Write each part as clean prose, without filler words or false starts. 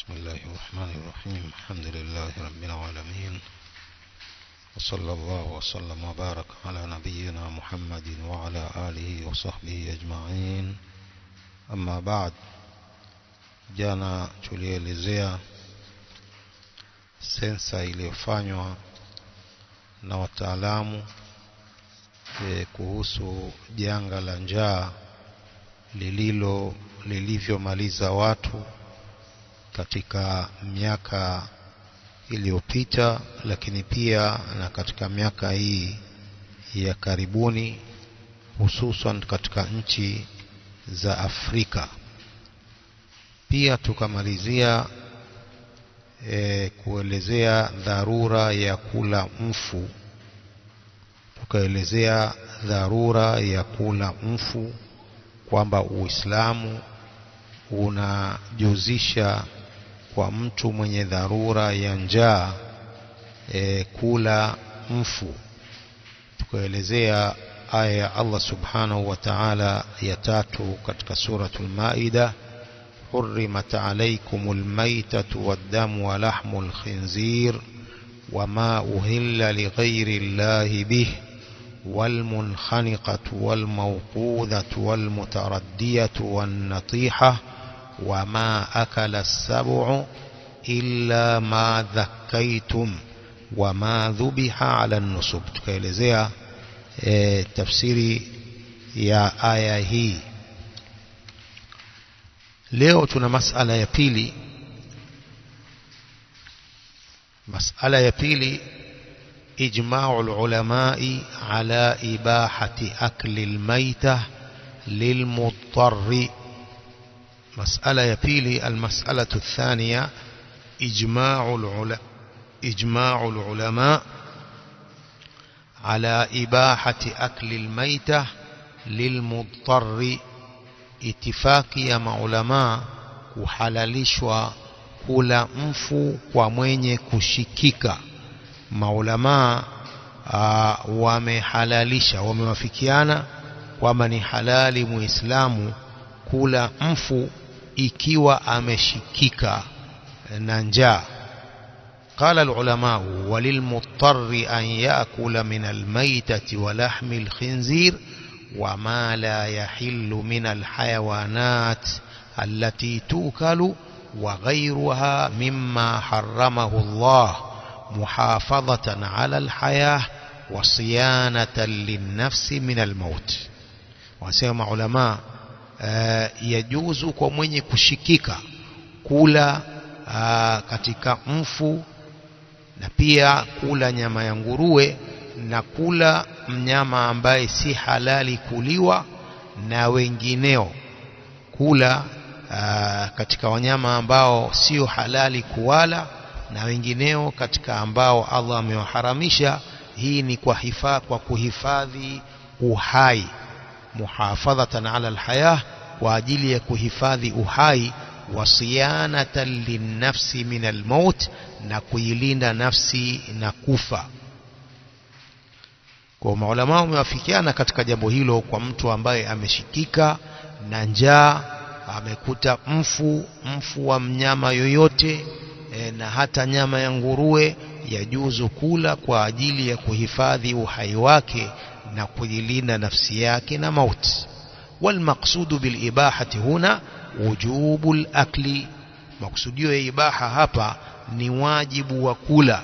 بسم الله الرحمن الرحيم. الحمد لله رب العالمين، وصلى الله وسلم وبارك على نبينا محمد وعلى آله وصحبه أجمعين. أما بعد، jana tulielezea sensa iliyofanywa na wataalamu kuhusu janga la njaa lilivyomaliza watu katika miaka iliyopita, lakini pia na katika miaka hii ya karibuni, hususan katika nchi za Afrika. Pia tukamalizia kuelezea dharura ya kula mfu. Tukaelezea dharura ya kula mfu, kwamba Uislamu unajuzisha kwa mtu mwenye dharura ya njaa kula mfu. Tukaelezea aya ya Allah subhanahu wa ta'ala ya 3 katika suratul Maida: حرمت عليكم الميتة والدم ولحم الخنزير وما أهل لغير الله به والمنخنقة والموقوذة والمتردية والنطيحة وما أكل السبع إلا ما ذكيتم وما ذبح على النصب. tukaelezea tafsiri ya aya hii. Leo tuna masala ya pili. Masala ya pili: ijma'u al-ulama'i ala ibahati akli al-maytah lilmudtarri. مسألة يبيلي المسألة الثانية: إجماع العلماء على إباحة أكل الميتة للمضطر. اتفاقيا مع علماء kuhalalishwa kula mfu kwa mwenye kushikika. Maulama wamehalalisha, wamewafikiana kwamba ni halali muislamu kula mfu ikiwa ameshikika na njaa. قال العلماء: وللمضطر أن يأكل من الميتة ولحم الخنزير وما لا يحل من الحيوانات التي تؤكل وغيرها مما حرمه الله محافظة على الحياة وصيانة للنفس من الموت. وسيما علماء yajuzu kwa mwenye kushikika kula katika mfu, na pia kula nyama ya nguruwe, na kula mnyama ambaye si halali kuliwa, na wengineo kula katika wanyama ambao sio halali kuwala, na wengineo katika ambao Allah amewaharamisha. Hii ni kwa kuhifadhi uhai, muhafadhatan ala alhayah, kwa ajili ya kuhifadhi uhai, wasiyanatan linnafsi min almaut, na kuilinda nafsi na kufa. Kwa maulama wamewafikiana katika jambo hilo. Kwa mtu ambaye ameshikika na njaa, amekuta mfu wa mnyama yoyote, na hata nyama ya nguruwe, yajuzu kula kwa ajili ya kuhifadhi uhai wake na kujilinda nafsi yake na mauti. والمقصود بالإباحة هنا وجوب الأكل. مقصوديو ya ibaha hapa ni wajibu wa kula.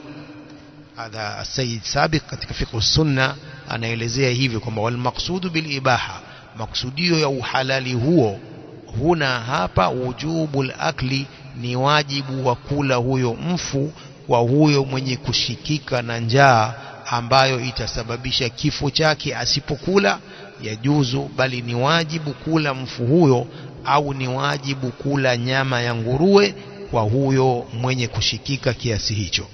Hadha Sayyid Sabiq katika fiqh sunna anaelezea hivi kwamba walmaqsudu bilibaha, maksudio ya uhalali huo huna hapa wujubul akli, ni wajibu wa kula huyo mfu kwa huyo mwenye kushikika na njaa ambayo itasababisha kifo chake asipokula. Yajuzu, bali ni wajibu kula mfu huyo, au ni wajibu kula nyama ya nguruwe kwa huyo mwenye kushikika kiasi hicho.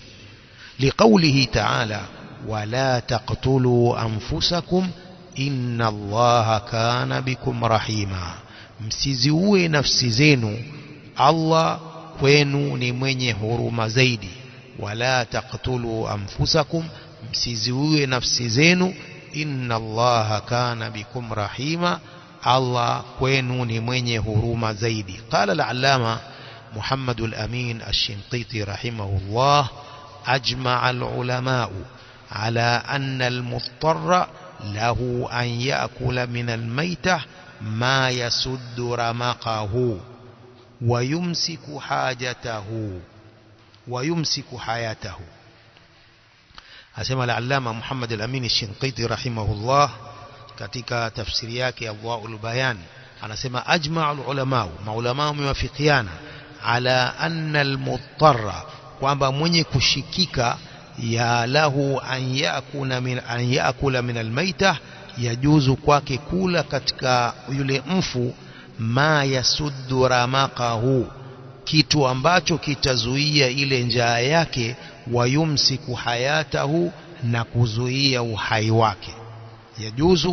Liqaulihi ta'ala: wala taqtulu anfusakum inna Allaha kana bikum rahima. Msiziue nafsi zenu, Allah kwenu ni mwenye huruma zaidi. Wala taqtulu anfusakum, msiziue nafsi zenu, inna Allaha kana bikum rahima, Allah kwenu ni mwenye huruma zaidi. Qala al-allama محمد الأمين الشنقيطي رحمه الله: أجمع العلماء على أن المضطر له أن يأكل من الميتة ما يسد رمقه ويمسك حياته. أسمى العلامة محمد الأمين الشنقيطي رحمه الله katika tafsiri yake Adwaul Bayan, anasema ajma'ul ulama, maulama wamewafikiana ala anna almuttarra, kwamba mwenye kushikika ya lahu an yaakula min almaita, yajuzu kwake kula katika yule mfu ma yasuddu ramaqahu, kitu ambacho kitazuia ile njaa yake, wayumsiku hayatahu, na kuzuia uhai wake. Yajuzu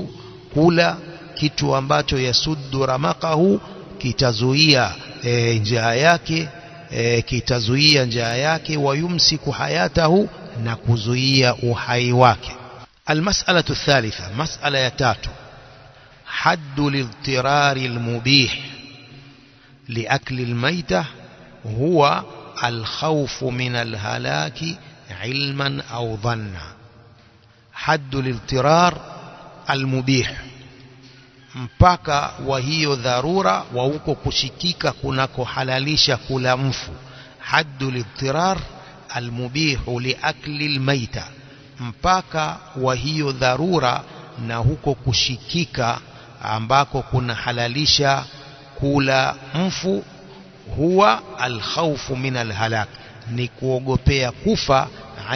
kula kitu ambacho yasuddu ramaqahu, kitazuia njaa yake, kitazuia njaa yake, wayumsiku hayatahu, na kuzuia uhai wake. Almas'alatu thalitha, mas'ala ya tatu: haddu liltirari almubih liakli almayta huwa alkhawfu min alhalaki ilman au dhanna. Haddu liltirar almubih, mpaka wa hiyo dharura wa huko kushikika kunakohalalisha kula mfu. Haddu liltirar almubihu liakli almaita, mpaka wa hiyo dharura na huko kushikika ambako kunahalalisha kula mfu. Huwa alkhawfu min alhalak, ni kuogopea kufa,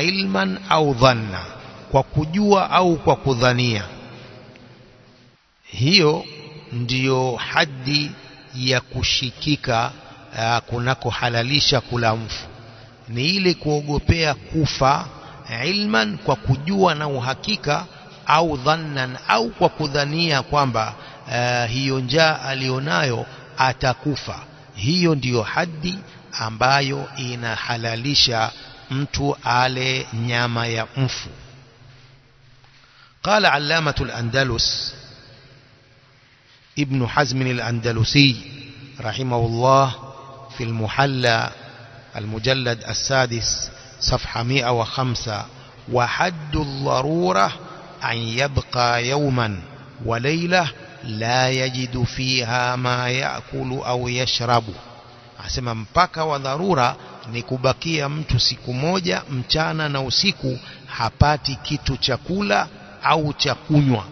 ilman au dhanna, kwa kujua au kwa kudhania. Hiyo ndiyo haddi ya kushikika kunakohalalisha kula mfu, ni ile kuogopea kufa, ilman, kwa kujua na uhakika, au dhannan, au kwa kudhania kwamba hiyo njaa alionayo atakufa. Hiyo ndiyo haddi ambayo inahalalisha mtu ale nyama ya mfu. قال علامة الأندلس ابن حزم الأندلسي رحمه الله في المحلى المجلد السادس صفحة 105: وحد الضرورة أن يبقى يوما وليلة لا يجد فيها ما يأكل أو يشرب. Asema mpaka wa dharura ni kubakia mtu siku moja mchana na usiku hapati kitu cha kula au cha kunywa.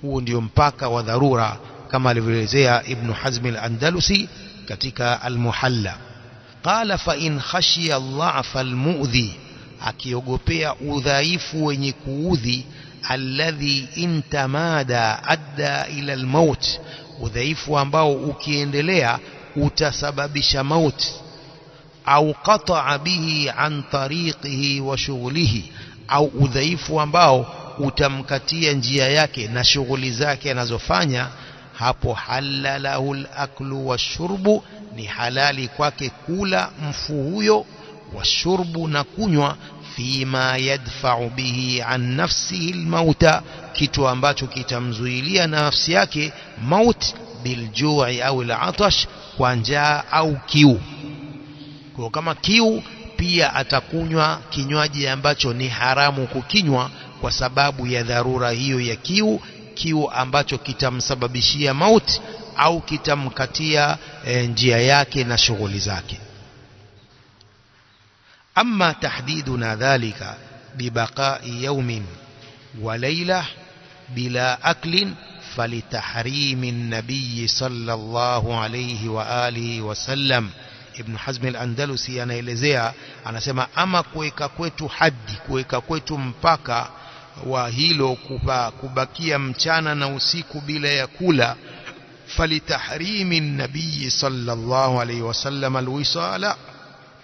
Huo ndio mpaka wa dharura, kama alivyoelezea Ibn Hazm al-Andalusi katika al-Muhalla. Qala fa in khashiya al-dha'fa al-mu'dhi, akiogopea udhaifu wenye kuudhi, alladhi intamada adda ila al-maut, udhaifu ambao ukiendelea utasababisha mauti, au qata'a bihi an tariqihi wa shughlihi, au udhaifu ambao utamkatia njia yake na shughuli zake anazofanya, hapo halalahu al-aklu washurbu, ni halali kwake kula mfu huyo, washurbu, na kunywa, fima yadfa'u bihi an nafsihi al-mauta, kitu ambacho kitamzuilia na nafsi yake maut, biljui au al-atash, kwa njaa au kiu. Kwa kama kiu, pia atakunywa kinywaji ambacho ni haramu kukinywa kwa sababu ya dharura hiyo ya kiu, kiu ambacho kitamsababishia mauti au kitamkatia njia yake na shughuli zake. Amma tahdiduna dhalika bibaqa'i yawmin wa layla bila aklin falitahrimi an-nabiy sallallahu alayhi wa alihi wa sallam. Ibn Hazm al-Andalusi anaelezea, anasema ama kuweka kwetu haddi, kuweka kwetu mpaka wa hilo kubakia mchana na usiku bila ya kula, falitahrimi an-nabiy sallallahu alayhi wasallam alwisala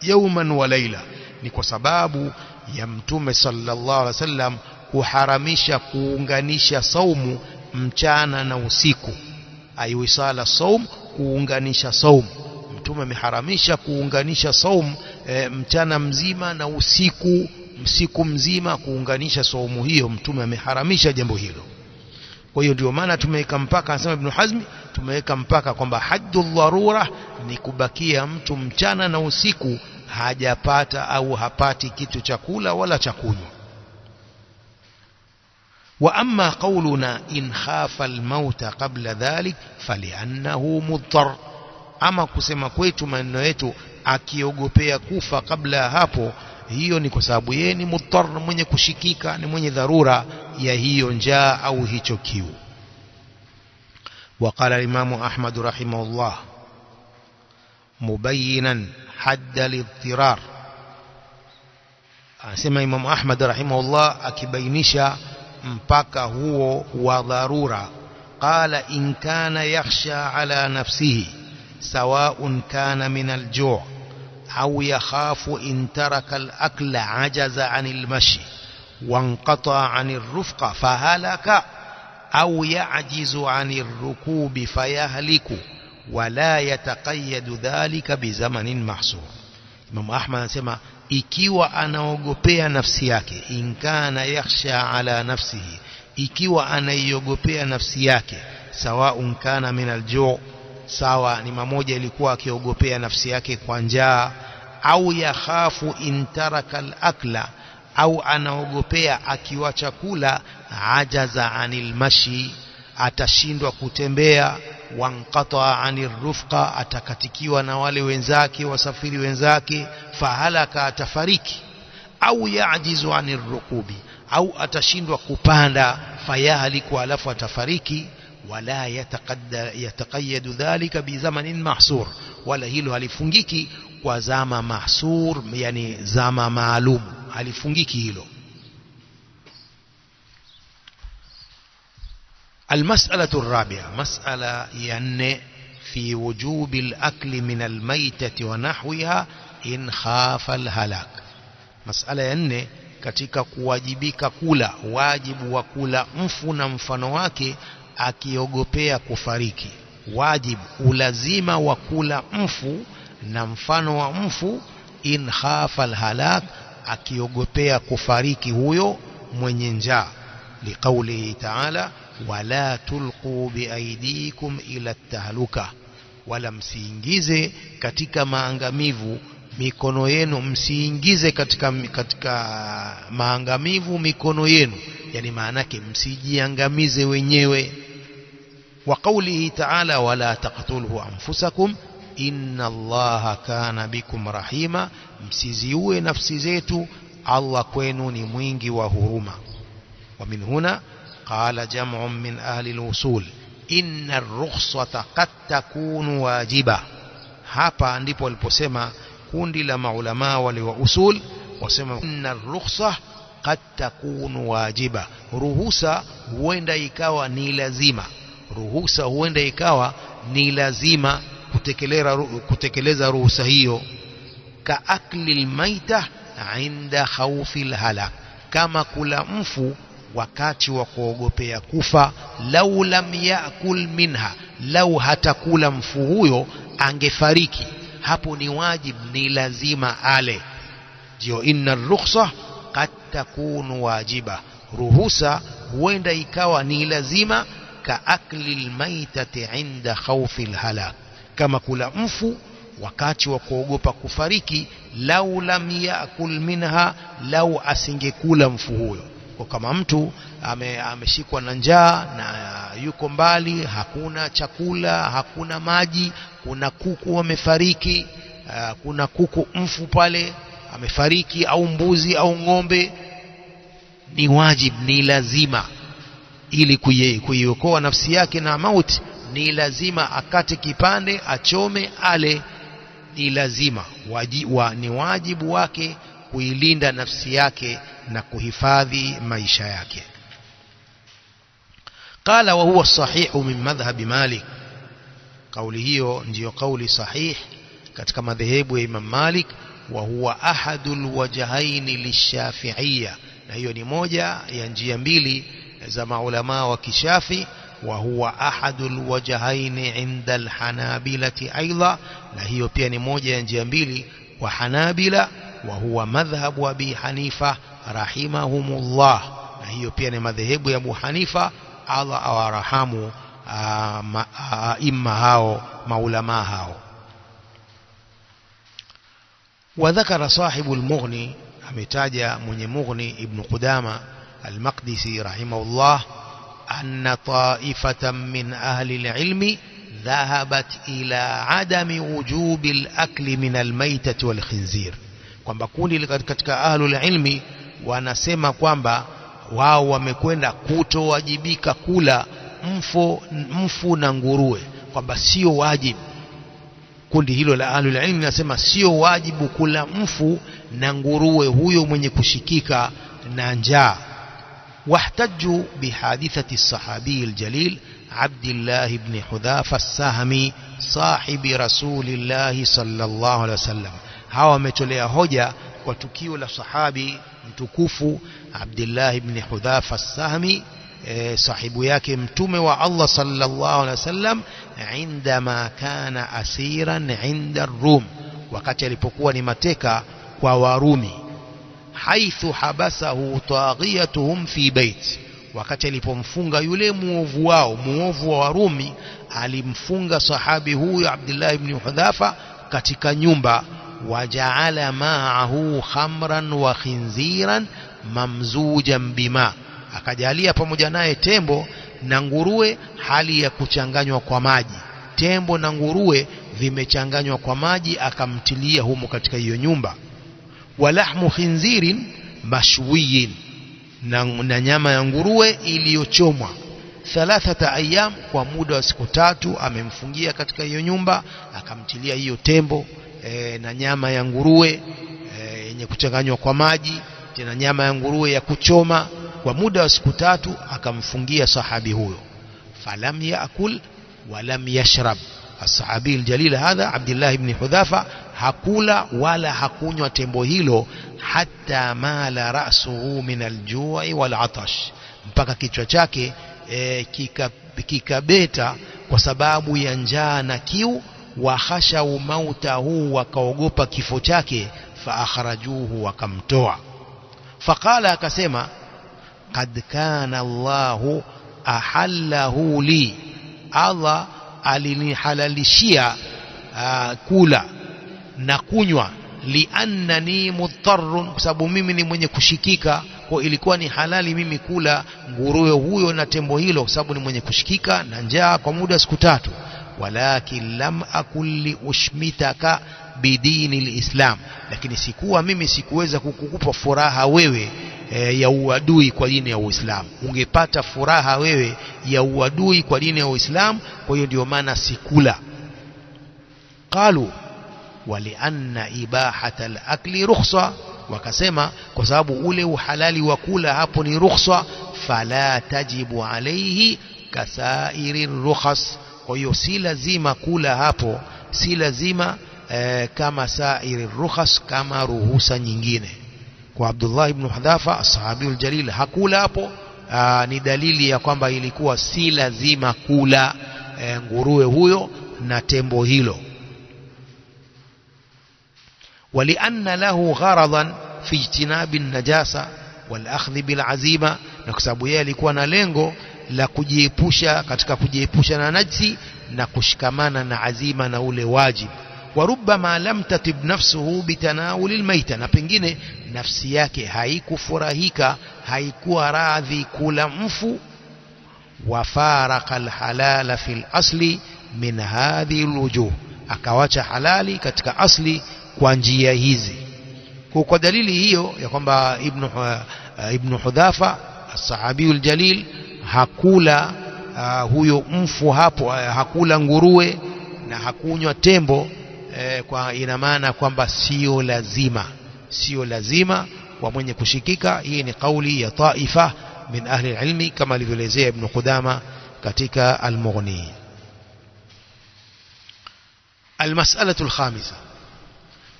yawman wa layla, ni kwa sababu ya mtume sallallahu alayhi wasallam kuharamisha kuunganisha saumu mchana na usiku. Aiwisala saum, kuunganisha saumu. Mtume ameharamisha kuunganisha saumu mchana mzima na usiku mzima, kuunganisha saumu hiyo. Mtume ameharamisha jambo hilo. Kwa hiyo ndio maana tumeweka mpaka, anasema Ibn Hazmi, tumeweka mpaka kwamba haddu dharura ni kubakia mtu mchana na usiku hajapata au hapati kitu cha kula wala cha kunywa. Wa amma qawluna in khafa al-maut qabla dhalik fali'annahu mudtar, ama kusema kwetu maneno yetu akiogopea kufa kabla hapo, hiyo ni kwa sababu yeye ni mudtar, mwenye kushikika, ni mwenye dharura ya hiyo njaa au hicho kiu. وقال الإمام أحمد رحمه الله مبينا حد الاضطرار، أسمى إمام أحمد رحمه الله أكبينشا mpaka huo wa dharura. Qala in kana yakhsha ala nafsihi sawa'un kana min al-ju' aw yakhafu in taraka al-akla ajaza 'anil mashi wanqata 'anir rufqa fahalaka aw ya'jizu 'anir rukubi fayahliku wala yataqayyadu dhalika bizamanin mahsur. Imam Ahmad anasema ikiwa anaogopea nafsi yake, in kana yakhsha ala nafsihi, ikiwa anaiogopea nafsi yake, sawa kana min al-ju', sawa ni mamoja ilikuwa akiogopea nafsi yake kwa njaa, au yakhafu in taraka al-akla, au anaogopea akiwa chakula, ajaza anil mashi, atashindwa kutembea, wanqata anir rufqa, atakatikiwa na wale wenzake, wasafiri wenzake, fahalaka, atafariki, au ya'jizu anir rukubi, au atashindwa kupanda, fayahliku, alafu atafariki, wala yataqayyadu dhalika bi zamanin mahsur, wala hilo halifungiki kwa zama mahsur, yani zama maalum, halifungiki hilo. المسألة الرابعة، مسألة يعني في وجوب الأكل من الميتة ونحوها إن خاف الهلاك. مسألة يعني katika kuwajibika kula, wajibu wa kula mfu na mfano wake akiogopea kufariki. Wajibu, ulazima wa kula mfu na mfano wa mfu, in khafa alhalak, akiogopea kufariki huyo mwenye njaa, liqaulihi ta'ala wala tulqu biaidikum ila tahluka, wala msiingize katika maangamivu mikono yenu, msiingize katika maangamivu mikono yenu, yani maana yake msijiangamize wenyewe. Wa qawlihi ta'ala wala taqtulhu anfusakum inna Allaha kana bikum rahima, msiziue nafsi zetu, Allah kwenu ni mwingi wa huruma. Wa min huna قال جمع من أهل الوصول إن الرخصة قد تكون واجبة. hapa ndipo waliposema kundi la maulama wale wa usul, wasema inna rukhsa qad takunu wajiba, ruhusa huenda ikawa ni lazima, ruhusa huenda ikawa ni lazima kutekeleza ruhusa hiyo. Ka akli almaita inda khawfi alhalak, kama kula mfu wakati wa kuogopea kufa. Lau lam yakul minha, lau hatakula mfu huyo angefariki, hapo ni wajib, ni lazima ale. Ndio inna rukhsa qad takunu wajiba, ruhusa huenda ikawa ni lazima. Ka akli almaitati inda khawfi alhalak, kama kula mfu wakati wa kuogopa kufariki. Lau lam yakul minha, lau asingekula mfu huyo. Kwa kama mtu ameshikwa na njaa na yuko mbali, hakuna chakula, hakuna maji, kuna kuku wamefariki, kuna kuku mfu pale amefariki, au mbuzi au ng'ombe, ni wajib, ni lazima, ili kuiokoa nafsi yake na mauti, ni lazima akate kipande, achome, ale, ni lazima, ni wajibu wake kuilinda nafsi yake na kuhifadhi maisha yake. Qala wa huwa sahihu min madhhab Malik, kauli hiyo ndiyo kauli sahih katika madhehebu ya Imam Malik. Wa huwa ahadul wajhain lishafi'iyya, na hiyo ni moja ya njia mbili za maulama wa kishafi. Wa huwa ahadul wajhain inda alhanabilati aidha, na hiyo pia ni moja ya njia mbili kwa Hanabila. Wa huwa madhhabu Abi Hanifa rahimahumullah, na hiyo pia ni madhehebu ya Abu Hanifa Allah awarahamu imma hao maulama hao. وذكر صاحب المغني ametaja mwenye Mughni Ibn Qudama al-Maqdisi rahimahullah anna ta'ifatan min ahli al-ilmi dhahabat ila adami wujubi al-akli min al-maytati wal-khinzir, kwamba kundi katika ahlul ilmi wanasema kwamba wao wamekwenda kutowajibika kula mfu na nguruwe, kwamba sio wajibu. Kundi hilo la ahlul ilmi nasema sio wajibu kula mfu na nguruwe huyo mwenye kushikika na njaa. واحتجوا بحادثة الصحابي الجليل عبد الله بن حذافة السهمي صاحب رسول الله صلى الله عليه وسلم. hawa wametolea hoja kwa tukio la sahabi mtukufu Abdullah ibn Hudhafa as-Sahmi, sahibu yake mtume wa Allah sallallahu alaihi wasallam, indama kana asiran inda Rum, wakati alipokuwa ni mateka kwa Warumi. Haithu habasahu taghiyatuhum fi bait, wakati alipomfunga yule muovu wao, muovu wa Warumi, alimfunga sahabi huyu Abdullah ibn Hudhafa katika nyumba. Wajaala ma'ahu khamran wa khinziran mamzujan bima, akajalia pamoja naye tembo na nguruwe hali ya kuchanganywa kwa maji. Tembo na nguruwe vimechanganywa kwa maji, akamtilia humo katika hiyo nyumba. Walahmu khinzirin mashwiyin, na nyama ya nguruwe iliyochomwa. 3 ayyam, kwa muda wa siku 3 amemfungia katika hiyo nyumba, akamtilia hiyo tembo na nyama ya nguruwe yenye kuchanganywa kwa maji, tena nyama ya nguruwe ya kuchoma, kwa muda wa siku 3 akamfungia sahabi huyo. Falam yaakul walam yashrab. As-sahabi al-jalil hadha Abdullah ibn Hudhafa hakula wala hakunywa tembo hilo, hatta mala ra'suhu min al-ju'i wal-'atash, mpaka kichwa chake kikabeta kwa sababu ya njaa na kiu. Wa khashau mautahu, wakaogopa kifo chake. Fa akhrajuhu, wakamtoa. Faqala, akasema, qad kana Allahu ahallahu li, Allah alinihalalishia kula na kunywa, liannani mudtarrun, kwa sababu mimi ni mwenye kushikika. Kwa ilikuwa ni halali mimi kula nguruwe huyo na tembo hilo, kwa sababu ni mwenye kushikika na njaa kwa muda siku 3. Walakin lam akul li ushmitaka bidini alislam, lakini sikuweza kukupa furaha wewe ya uadui kwa dini ya Uislamu. Ungepata furaha wewe ya uadui kwa dini ya Uislamu, kwa hiyo ndio maana sikula. Qalu walianna ibahata al-akli rukhsa, wakasema kwa sababu ule uhalali wa kula hapo ni rukhsa. Fala tajibu alayhi kasairi rukhas, kwa hiyo si lazima kula hapo, si lazima kama sairi rukhas, kama ruhusa nyingine. Kwa Abdullah ibn Hudhafa as-sahabi al-jalil hakula hapo, ni dalili ya kwamba ilikuwa si lazima kula nguruwe huyo na tembo hilo. Walianna lahu gharadan fi ijtinabi an-najasa wal akhdh bil azima, na kwa sababu yeye alikuwa na lengo la kujiepusha, katika kujiepusha na najisi na kushikamana na azima na ule wajib. Warubama lam tatib nafsuhu bitanawuli almayta, na pengine nafsi yake haikufurahika, haikuwa radhi kula mfu. Wafaraka alhalala fil asli min hadhihi alwujuh, akawacha halali katika asli kwa njia hizi. Kwa dalili hiyo ya kwamba Ibn Hudhafa as-sahabi al-jalil hakula huyo mfu hapo, hakula nguruwe na hakunywa tembo, kwa ina maana kwamba sio lazima kwa mwenye kushikika. Hii ni kauli ya taifa min ahli ilmi, kama alivyoelezea Ibn Qudama katika al-Mughni. المسألة الخامسة: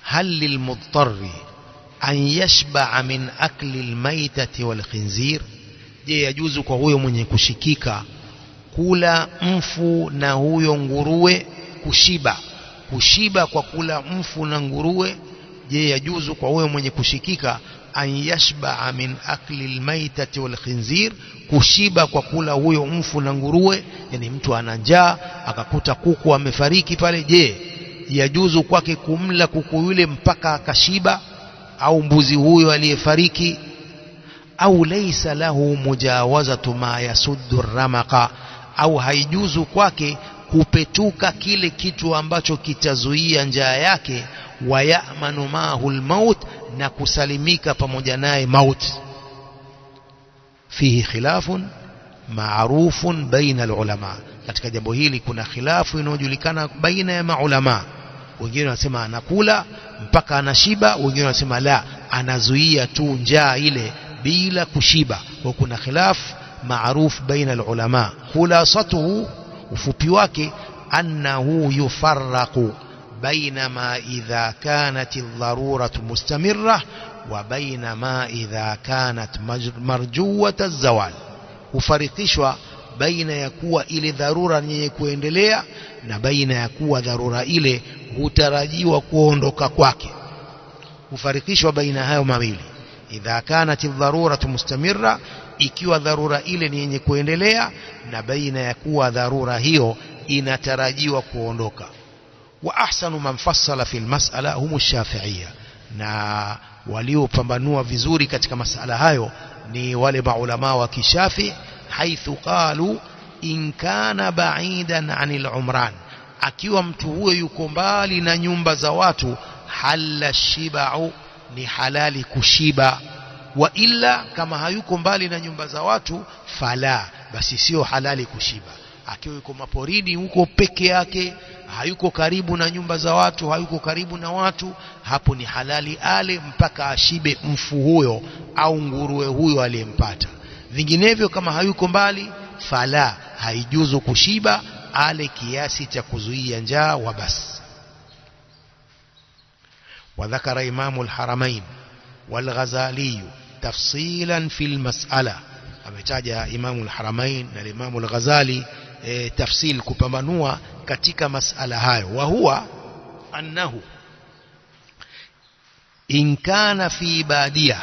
هل للمضطر أن يشبع من أكل الميتة والخنزير؟ je, yajuzu kwa huyo mwenye kushikika kula mfu na huyo nguruwe, kushiba kwa kula mfu na nguruwe? Je, yajuzu kwa huyo mwenye kushikika an yashba'a min akli almaytati walkhinzir, kushiba kwa kula huyo mfu na nguruwe. Yani mtu ana njaa akakuta kuku amefariki pale, je, yajuzu kwake kumla kuku yule mpaka akashiba, au mbuzi huyo aliyefariki? Au laysa lahu mujawazatu ma yasuddu ramaqa, au haijuzu kwake kupetuka kile kitu ambacho kitazuia njaa yake, wa ya'manu ma'ahu al-maut, na kusalimika pamoja naye mauti. Fihi khilafun ma'rufun baina al-ulama, katika jambo hili kuna khilafu inayojulikana baina ya maulama. Wengine wanasema anakula mpaka anashiba, wengine wanasema la, anazuia tu njaa ile bila kushiba. Kwa kuna khilaf maaruf baina al-ulama. Khulasatuhu, ufupi wake, annahu yufarraqu baina ma idha kanat ad-daruratu mustamirra wa baina ma idha kanat marjuwat az-zawal. Hufarikishwa baina ya kuwa ile dharura yenye kuendelea na baina ya kuwa dharura ile hutarajiwa kuondoka kwake. Hufarikishwa baina hayo mawili. Idha kanat ad-daruratu mustamirra, ikiwa dharura ile ni yenye kuendelea, na baina ya kuwa dharura hiyo inatarajiwa kuondoka. Wa ahsanu man fassala fi al-mas'ala hum ash-shafi'iyya, na waliopambanua vizuri katika masala hayo ni wale maulama wa kishafi, haithu qalu in kana ba'idan 'anil umran, akiwa mtu huyo yuko mbali na nyumba za watu, halla shiba'u, ni halali kushiba. Wa illa, kama hayuko mbali na nyumba za watu, fala, basi sio halali kushiba. Akiwa yuko maporini huko peke yake, hayuko karibu na nyumba za watu, hayuko karibu na watu, hapo ni halali ale mpaka ashibe mfu huyo au nguruwe huyo aliyempata. Vinginevyo kama hayuko mbali, fala, haijuzu kushiba, ale kiasi cha kuzuia njaa wa basi. وذكر إمام الحرمين والغزالي تفصيلا في المسألة، ametaja Imam al-Haramain na Imam al-Ghazali tafsil, kupambanua katika masala hayo. Wa huwa annahu in kana fi badia,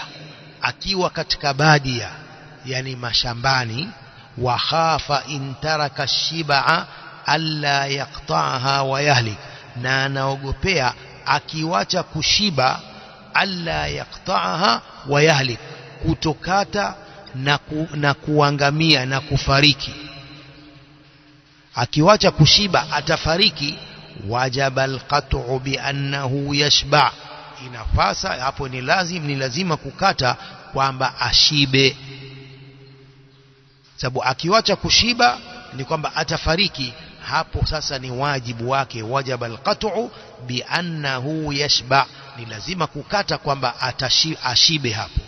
akiwa katika badia, yani mashambani, wa khafa in taraka shib'a alla yaqta'aha wa yahlik, na anaogopea akiwacha kushiba, alla yaqta'aha wa yahlik, kutokata na kuangamia na kufariki. Akiwacha kushiba atafariki, wajaba alqat'u bi annahu yashba, inafasa hapo, ni lazima kukata kwamba ashibe, sababu akiwacha kushiba ni kwamba atafariki. Hapo sasa ni wajibu wake, wajaba alqat'u bi annahu yashba, ni lazima kukata kwamba ashibe hapo.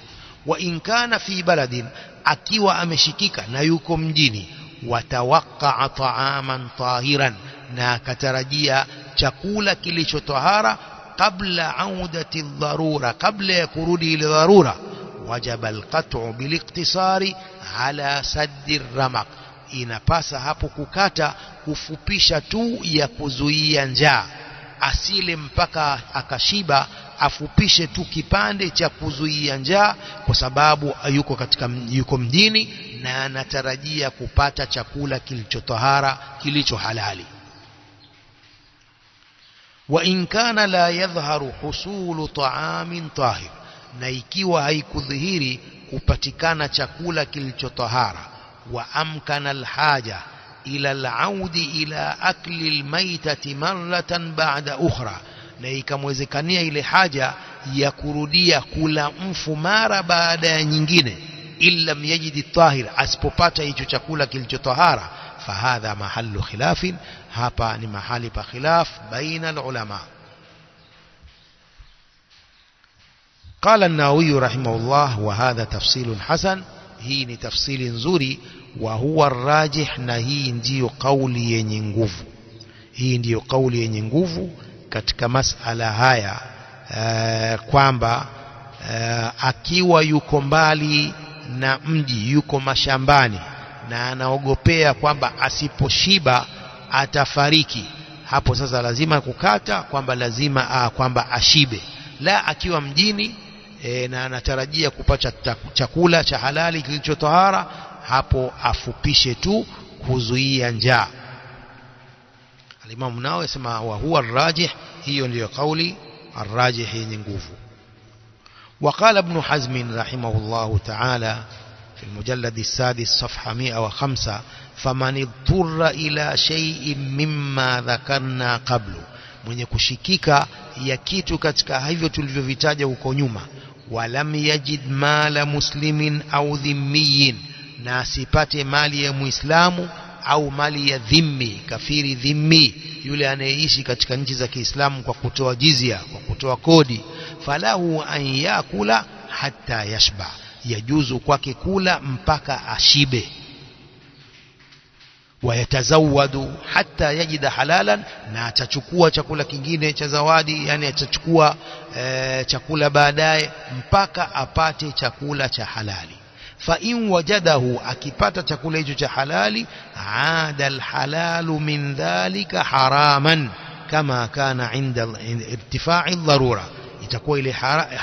Wa in kana fi baladin, akiwa ameshikika na yuko mjini, watawaqqa ta'aman tahiran, na akatarajia chakula kilicho tahara, kabla audati dharura, kabla ya kurudi ile dharura, wajaba alqat'u biliktisari ala saddi ramaq, inapasa hapo kukata, kufupisha tu ya kuzuia njaa, asile mpaka akashiba, afupishe tu kipande cha kuzuia njaa, kwa sababu yuko mjini na anatarajia kupata chakula kilicho tahara, kilicho halali. Wa in kana la yadhharu husulu ta'amin tahir, na ikiwa haikudhihiri kupatikana chakula kilicho tahara, wa amkana alhaja ila alaudi ila akli almaytati marratan ba'da ukhra, na ikamwezekania ile haja ya kurudia kula mfu mara baada ya nyingine, illa yajidi tahir, asipopata hicho chakula kilicho tahara, fahadha mahallu khilafin, hapa ni mahali pa khilaf baina alulama. قال النووي رحمه الله وهذا تفصيل حسن، hii ni tafsiri nzuri. Wa huwa arrajih, na hii ndiyo kauli yenye nguvu, hii ndiyo kauli yenye nguvu katika masala haya, kwamba akiwa yuko mbali na mji, yuko mashambani, na anaogopea kwamba asiposhiba atafariki, hapo sasa lazima kukata kwamba lazima kwamba ashibe. La, akiwa mjini na anatarajia kupata chakula cha halali kilicho tahara, hapo afupishe tu kuzuia njaa. Al-Imam Nawawi yasema wa huwa ar-rajih, hiyo ndiyo kauli ar-rajih yenye nguvu. وقال ابن حزم رحمه الله تعالى في المجلد السادس صفحة 105 فمن اضطر إلى شيء مما ذكرنا قبل, mwenye kushikika ya kitu katika hivyo tulivyovitaja huko nyuma, walam yajid mala muslimin au dhimmiyin, na asipate mali ya muislamu au mali ya dhimmi, kafiri dhimmi, yule anayeishi katika nchi za Kiislamu kwa kutoa jizya, kwa kutoa kodi, falahu an yakula hatta yashba, yajuzu kwake kula mpaka ashibe, wayatazawadu hatta yajida halalan, na atachukua chakula kingine cha zawadi, yani atachukua chakula baadaye mpaka apate chakula cha halali. Fa in wajadahu, akipata chakula hicho cha halali, aada alhalalu min dhalika haraman kama kana inda irtifai dharura, itakuwa ile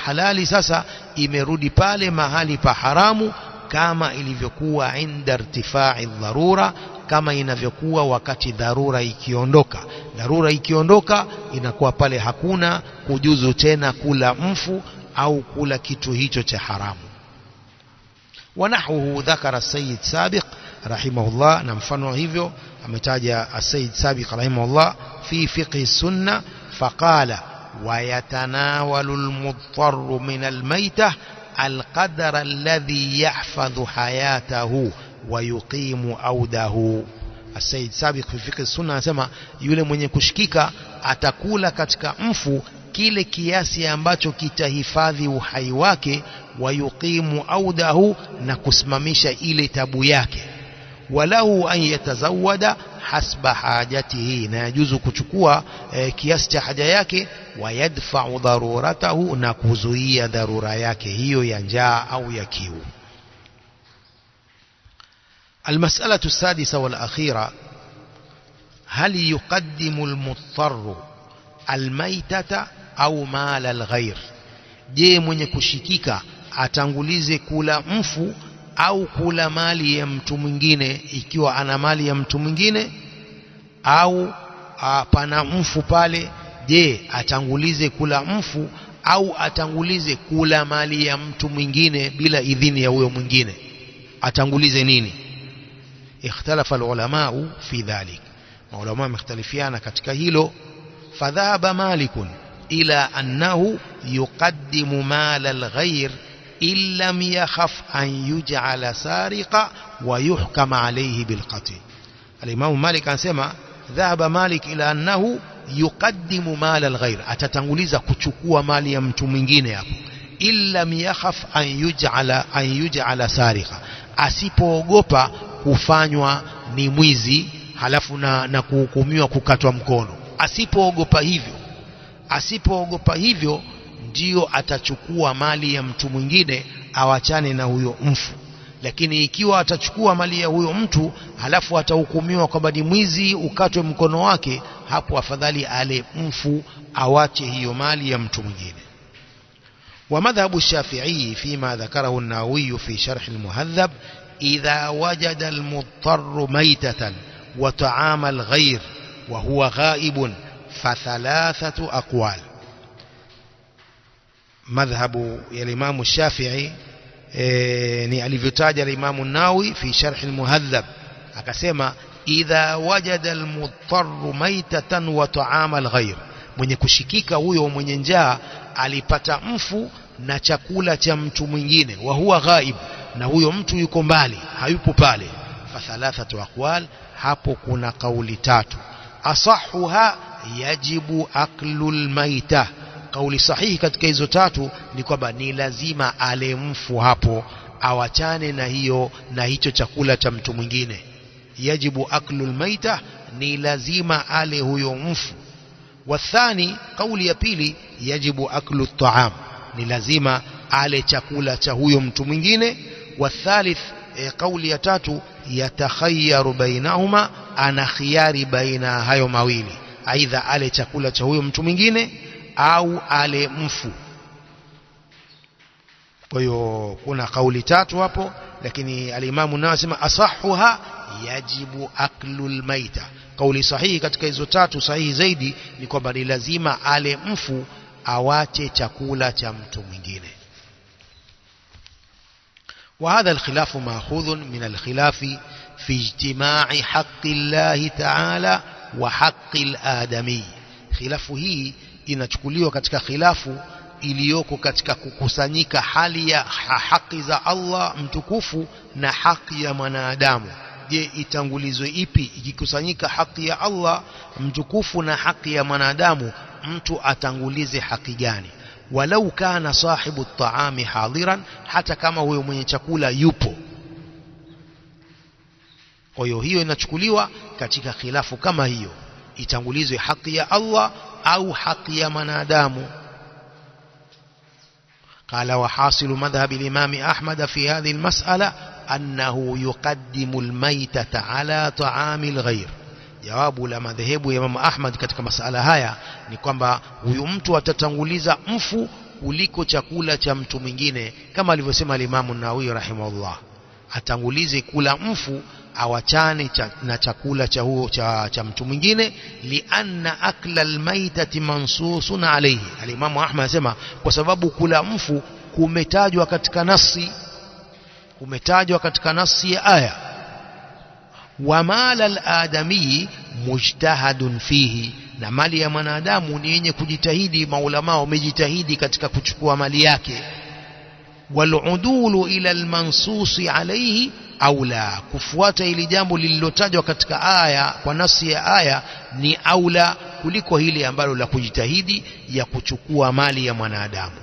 halali sasa imerudi pale mahali pa haramu kama ilivyokuwa inda irtifai dharura, kama inavyokuwa wakati dharura ikiondoka. Dharura ikiondoka inakuwa pale hakuna kujuzu tena kula mfu au kula kitu hicho cha haramu. ونحوه ذكر السيد سابق رحمه الله, na mfano hivyo ametaja السيد سابق رحمه الله في فقه السنة فقال ويتناول المضطر من الميتة القدر الذي يحفظ حياته ويقيم أوده. السيد سابق في فقه السنة anasema yule mwenye kushikika atakula katika mfu kile kiasi ambacho kitahifadhi uhai wake, wayuqimu audahu, na kusimamisha ile tabu yake, walahu an yatazawada hasba hajatihi, na yajuzu kuchukua kiasi cha haja yake, wayadfa'u daruratahu, na kuzuia dharura yake hiyo ya njaa au ya kiu. المسألة السادسة والأخيرة هل يقدم المضطر الميتة au mala alghair, je mwenye kushikika atangulize kula mfu au kula mali ya mtu mwingine, ikiwa ana mali ya mtu mwingine au pana mfu pale, je atangulize kula mfu au atangulize kula mali ya mtu mwingine bila idhini ya huyo mwingine? Atangulize nini? Ikhtalafa alulama fi dhalik, maulama wamekhtalifiana katika hilo. Fadhahaba malikun إلى أنه يقدم مال الغير إن لم يخف أن يجعل سارقا ويحكم عليه بالقتل. الإمام مالك anasema ذهب مالك إلى أنه يقدم مال الغير, atatanguliza kuchukua mali ya mtu mwingine hapo, إن لم يخف أن يجعل سارقا, asipoogopa kufanywa ni mwizi halafu na kuhukumiwa kukatwa mkono. Asipoogopa hivyo ndio atachukua mali ya mtu mwingine awachane na huyo mfu. Lakini ikiwa atachukua mali ya huyo mtu halafu atahukumiwa kwamba ni mwizi, ukatwe mkono wake, hapo afadhali ale mfu, awache hiyo mali ya mtu mwingine. ومذهب الشافعي فيما ذكره النووي في شرح المهذب إذا وجد المضطر ميتة وطعام الغير وهو غائب فثلاثة أقوال. مذهب الإمام الشافعي ni alivyotaja الإمام النووي في شرح المهذب, akasema idha wajada almudtarru maitatan wa ta'ama alghayr, mwenye kushikika huyo mwenye njaa alipata mfu na chakula cha mtu mwingine, wa huwa ghaib, na huyo mtu yuko mbali, hayupo pale, fa thalathatu aqwal, hapo kuna kauli tatu. Asahuha yajibu aklul maita, kauli sahihi katika hizo tatu ni kwamba ni lazima ale mfu hapo, awachane na hicho chakula cha mtu mwingine. Yajibu aklul maita, ni lazima ale huyo mfu. Wathani, kauli ya pili, yajibu aklu taam, ni lazima ale chakula cha huyo mtu mwingine. Wathalith, kauli ya tatu, yatakhayyaru bainahuma, ana khiyari baina hayo mawili, aidha ale chakula cha huyo mtu mwingine au ale mfu. Kwa hiyo kuna kauli tatu hapo, lakini alimamu nao asema asahuha yajibu aklul maita. Kauli sahihi katika hizo tatu, sahihi zaidi, ni kwamba ni lazima ale mfu awache chakula cha mtu mwingine. وهذا الخلاف ماخوذ من الخلاف في اجتماع حق الله تعالى وحق الآدمي. khilafu hii inachukuliwa katika khilafu iliyoko katika kukusanyika hali ya haki za Allah mtukufu na haki ya mwanadamu. Je, itangulizwe ipi? Ikikusanyika haki ya Allah mtukufu na haki ya mwanadamu, mtu atangulize haki gani? Walau kana sahibu at-ta'ami hadiran, hata kama huyo mwenye chakula yupo. Kwa hiyo inachukuliwa katika khilafu kama hiyo, itangulizwe haki ya Allah au haki ya mwanadamu. قال وحاصل مذهب الإمام أحمد في هذه المسألة أنه يقدم الميتة على طعام الغير. jawabu la madhehebu ya Imam Ahmad katika masala haya ni kwamba huyu mtu atatanguliza mfu kuliko chakula cha mtu mwingine, kama alivyosema Imam Nawawi rahimahullah, atangulize kula mfu, awachane na chakula cha huo cha mtu mwingine. Lianna akla almaitati mansusun alayhi. Al-Imam Ahmad anasema kwa sababu kula mfu kumetajwa katika nasi ya aya. Wa mala al-adami mujtahadun fihi, na mali ya mwanadamu ni yenye kujitahidi, maulama wamejitahidi katika kuchukua mali yake. Waludulu ila almansusi alayhi aula, kufuata ili jambo lililotajwa katika aya kwa nasi ya aya ni aula kuliko hili ambalo la kujitahidi ya kuchukua mali ya mwanadamu.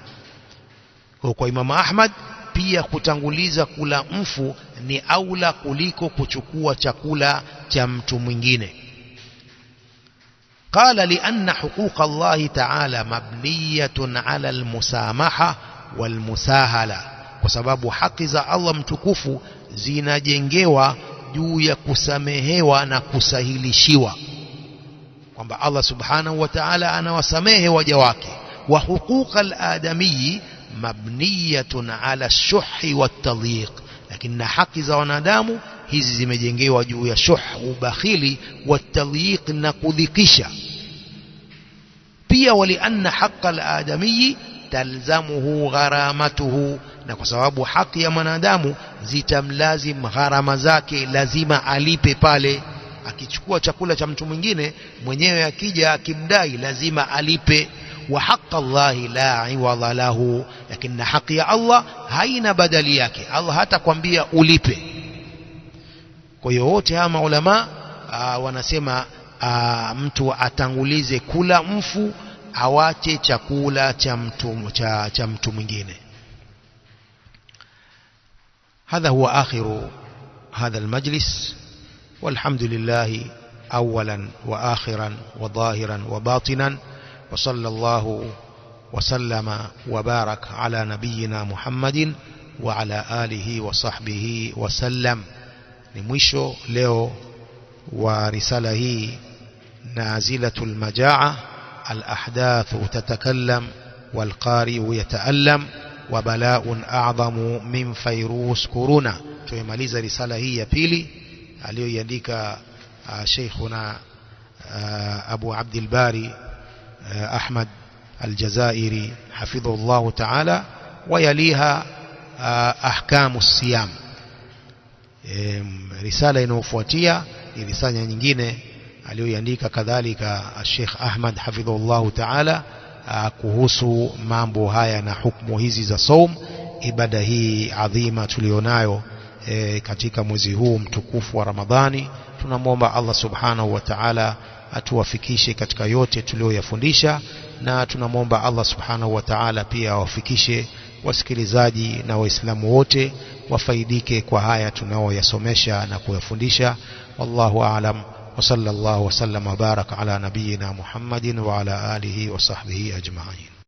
Kwa Imam Ahmad pia kutanguliza kula mfu ni aula kuliko kuchukua chakula cha mtu mwingine. Qala lianna huquq Allah ta'ala mabniyatun ala almusamaha walmusahala, kwa sababu haki za Allah mtukufu zinajengewa juu ya kusamehewa na kusahilishiwa, kwamba Allah subhanahu wa ta'ala anawasamehe waja wake. Wa huquqal adami mabniyatun ala shuhi watadhiq, lakini haki za wanadamu hizi zimejengewa juu ya shuh, ubakhili, watadhiq, na kudhikisha pia. Walianna haqqal adami talzamuhu gharamatuhu, na kwa sababu haki ya mwanadamu zitamlazim gharama zake, lazima alipe pale. Akichukua chakula cha mtu mwingine, mwenyewe akija akimdai lazima alipe. Wa haqqa Allahi la iwadha lahu, lakini haki ya Allah haina badali yake, Allah hata kwambia ulipe. Kwa hiyo wote hawa maulama wanasema mtu atangulize kula mfu, awache chakula cha mtu mwingine. هذا هو آخر هذا المجلس، والحمد لله أولا وآخرا وظاهرا وباطنا، وصلى الله وسلم وبارك على نبينا محمد وعلى آله وصحبه وسلم. نمشو leo wa risala hii nazilatul majaa, الأحداث تتكلم والقارئ يتألم وبلاء أعظم من فيروس كورونا. tumemaliza risala hii ya pili aliyoiandika Sheikhuna Abu Abdul Bari Ahmad Al-Jazairi hafidhahullah ta'ala, ويليها أحكام الصيام. risala inayofuatia ni risala nyingine aliyoiandika kadhalika Sheikh Ahmad hafidhahullah ta'ala kuhusu mambo haya na hukumu hizi za saum, ibada hii adhima tulionayo katika mwezi huu mtukufu wa Ramadhani. Tunamwomba Allah subhanahu wa ta'ala atuwafikishe katika yote tuliyoyafundisha, na tunamwomba Allah subhanahu wa ta'ala pia awafikishe wasikilizaji na waislamu wote wafaidike kwa haya tunaoyasomesha na kuyafundisha. Wallahu a'lam, wa sallallahu wa sallam wa baraka ala nabiyyina Muhammadin wa ala alihi wa sahbihi ajma'in.